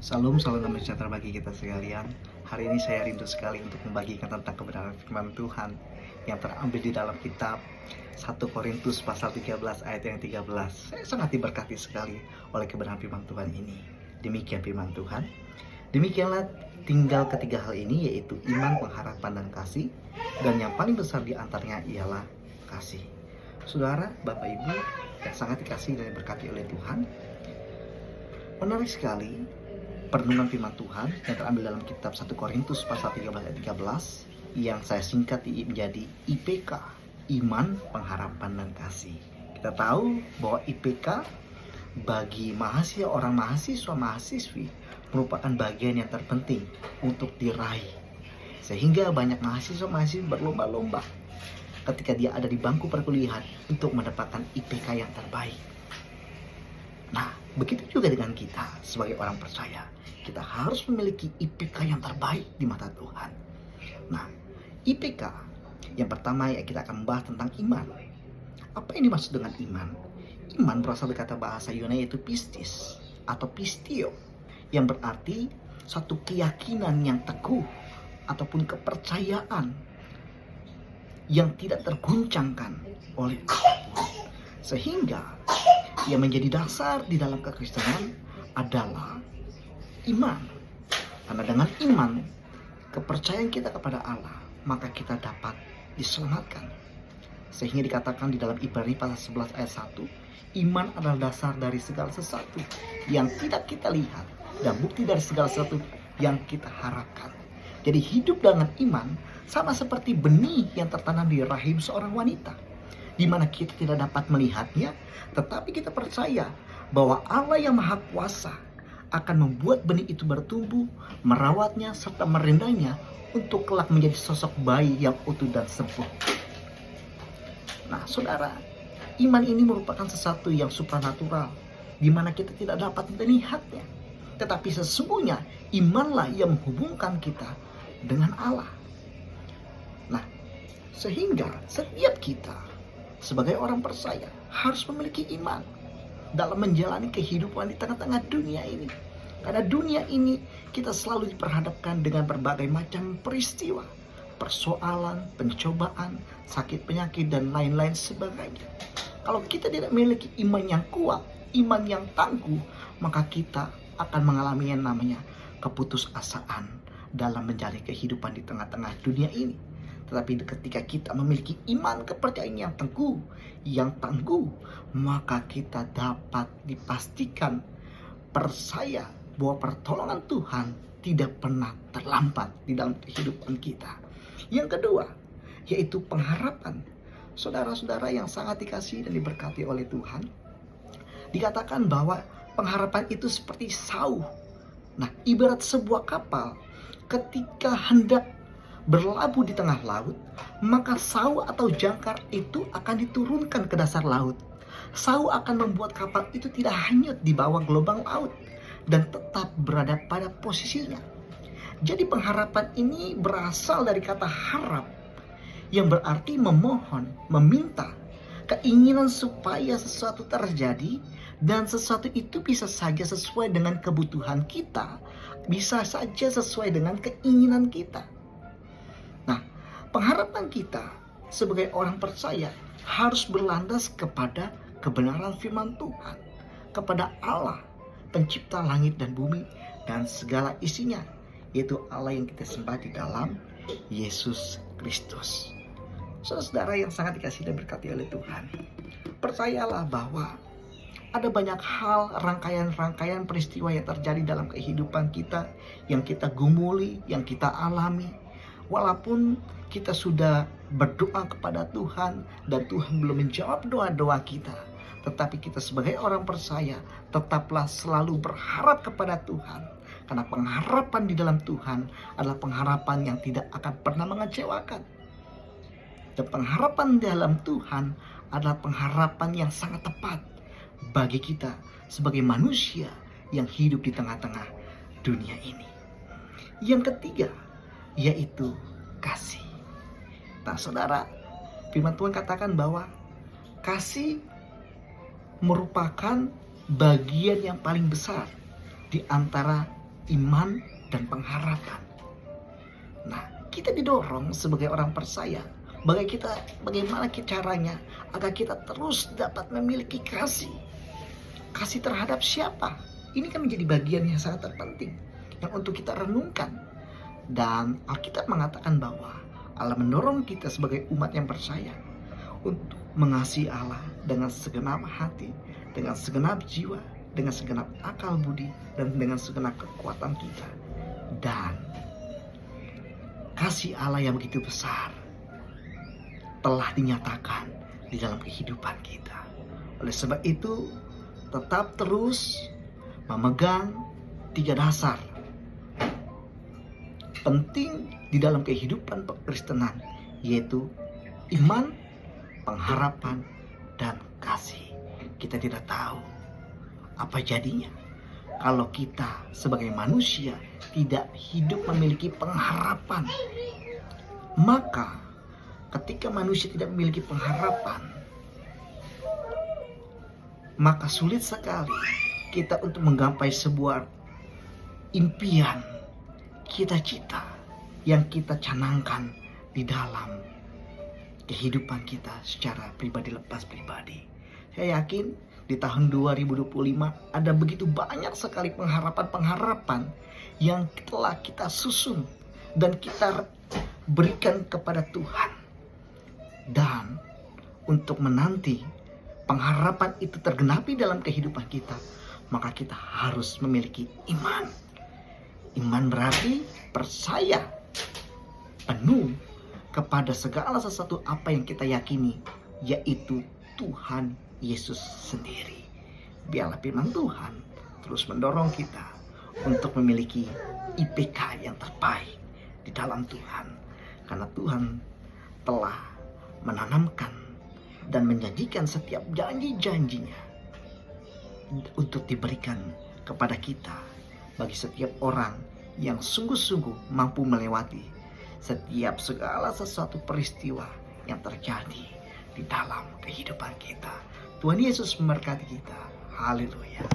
Salam, salam damai sejahtera bagi kita sekalian. Hari ini saya rindu sekali untuk membagikan tentang kebenaran firman Tuhan yang terambil di dalam kitab 1 Korintus pasal 13 ayat yang 13. Saya sangat diberkati sekali oleh kebenaran firman Tuhan ini. Demikian firman Tuhan. Demikianlah tinggal ketiga hal ini, yaitu iman, pengharapan, dan kasih. Dan yang paling besar di antaranya ialah kasih. Saudara, Bapak Ibu yang sangat dikasihi dan diberkati oleh Tuhan, menarik sekali perenungan firman Tuhan yang terambil dalam kitab 1 Korintus pasal 13 ayat 13 yang saya singkat menjadi IPK, iman, pengharapan, dan kasih. Kita tahu bahwa IPK bagi mahasiswa-mahasiswi merupakan bagian yang terpenting untuk diraih. Sehingga banyak mahasiswa-mahasiswi berlomba-lomba ketika dia ada di bangku perkuliahan untuk mendapatkan IPK yang terbaik. Nah, begitu juga dengan kita sebagai orang percaya. Kita harus memiliki IPK yang terbaik di mata Tuhan. Nah, IPK yang pertama ya kita akan membahas tentang iman. Apa yang dimaksud dengan iman? Iman berasal dari kata bahasa Yunani yaitu pistis atau pistio, yang berarti satu keyakinan yang teguh ataupun kepercayaan yang tidak terguncangkan oleh apapun. Sehingga yang menjadi dasar di dalam kekristenan adalah iman. Karena dengan iman, kepercayaan kita kepada Allah, maka kita dapat diselamatkan. Sehingga dikatakan di dalam Ibrani pasal 11 ayat 1, iman adalah dasar dari segala sesuatu yang tidak kita lihat dan bukti dari segala sesuatu yang kita harapkan. Jadi hidup dengan iman sama seperti benih yang tertanam di rahim seorang wanita, di mana kita tidak dapat melihatnya, tetapi kita percaya bahwa Allah yang Maha Kuasa akan membuat benih itu bertumbuh, merawatnya, serta merendahnya untuk kelak menjadi sosok bayi yang utuh dan sembuh. Nah, saudara, iman ini merupakan sesuatu yang supranatural, di mana kita tidak dapat melihatnya. Tetapi sesungguhnya imanlah yang menghubungkan kita dengan Allah. Nah, sehingga setiap kita sebagai orang percaya harus memiliki iman dalam menjalani kehidupan di tengah-tengah dunia ini. Karena dunia ini kita selalu diperhadapkan dengan berbagai macam peristiwa, persoalan, pencobaan, sakit penyakit, dan lain-lain sebagainya. Kalau kita tidak memiliki iman yang kuat, iman yang tangguh, maka kita akan mengalami yang namanya keputusasaan dalam menjalani kehidupan di tengah-tengah dunia ini. Tetapi ketika kita memiliki iman kepercayaan yang teguh, yang tangguh, maka kita dapat dipastikan percaya bahwa pertolongan Tuhan tidak pernah terlambat di dalam kehidupan kita. Yang kedua, yaitu pengharapan. Saudara-saudara yang sangat dikasihi dan diberkati oleh Tuhan, dikatakan bahwa pengharapan itu seperti sauh. Nah, ibarat sebuah kapal ketika hendak berlabuh di tengah laut, maka sauh atau jangkar itu akan diturunkan ke dasar laut. Sauh akan membuat kapal itu tidak hanyut di bawah gelombang laut dan tetap berada pada posisinya. Jadi pengharapan ini berasal dari kata harap, yang berarti memohon, meminta, keinginan supaya sesuatu terjadi, dan sesuatu itu bisa saja sesuai dengan kebutuhan kita, bisa saja sesuai dengan keinginan kita. Nah, pengharapan kita sebagai orang percaya harus berlandas kepada kebenaran firman Tuhan, kepada Allah, pencipta langit dan bumi dan segala isinya, yaitu Allah yang kita sembah di dalam Yesus Kristus. Saudara yang sangat dikasihi dan berkati oleh Tuhan, percayalah bahwa ada banyak hal, rangkaian-rangkaian peristiwa yang terjadi dalam kehidupan kita, yang kita gumuli, yang kita alami. Walaupun kita sudah berdoa kepada Tuhan dan Tuhan belum menjawab doa-doa kita, tetapi kita sebagai orang percaya tetaplah selalu berharap kepada Tuhan. Karena pengharapan di dalam Tuhan adalah pengharapan yang tidak akan pernah mengecewakan. Dan pengharapan dalam Tuhan adalah pengharapan yang sangat tepat bagi kita sebagai manusia yang hidup di tengah-tengah dunia ini. Yang ketiga, yaitu kasih. Nah, saudara, firman Tuhan katakan bahwa kasih merupakan bagian yang paling besar di antara iman dan pengharapan. Nah, kita didorong sebagai orang percaya, bagaimana caranya agar kita terus dapat memiliki kasih. Kasih terhadap siapa? Ini kan menjadi bagian yang sangat terpenting yang untuk kita renungkan. Dan Alkitab mengatakan bahwa Allah mendorong kita sebagai umat yang percaya untuk mengasihi Allah dengan segenap hati, dengan segenap jiwa, dengan segenap akal budi, dan dengan segenap kekuatan kita. Dan kasih Allah yang begitu besar telah dinyatakan di dalam kehidupan kita. Oleh sebab itu, tetap terus memegang 3 dasar penting di dalam kehidupan kekristenan, yaitu iman, pengharapan, dan kasih. Kita tidak tahu apa jadinya kalau kita sebagai manusia tidak hidup memiliki pengharapan. Maka ketika manusia tidak memiliki pengharapan, maka sulit sekali kita untuk menggapai sebuah impian, cita-cita yang kita canangkan di dalam kehidupan kita secara pribadi lepas pribadi. Saya yakin di tahun 2025 ada begitu banyak sekali pengharapan-pengharapan yang telah kita susun dan kita berikan kepada Tuhan. Dan untuk menanti pengharapan itu tergenapi dalam kehidupan kita, maka kita harus memiliki iman. Iman berarti percaya penuh kepada segala sesuatu apa yang kita yakini, yaitu Tuhan Yesus sendiri. Biarlah firman Tuhan terus mendorong kita untuk memiliki IPK yang terbaik di dalam Tuhan. Karena Tuhan telah menanamkan dan menjanjikan setiap janji-janjinya untuk diberikan kepada kita, bagi setiap orang yang sungguh-sungguh mampu melewati setiap segala sesuatu peristiwa yang terjadi di dalam kehidupan kita. Tuhan Yesus memberkati kita. Haleluya.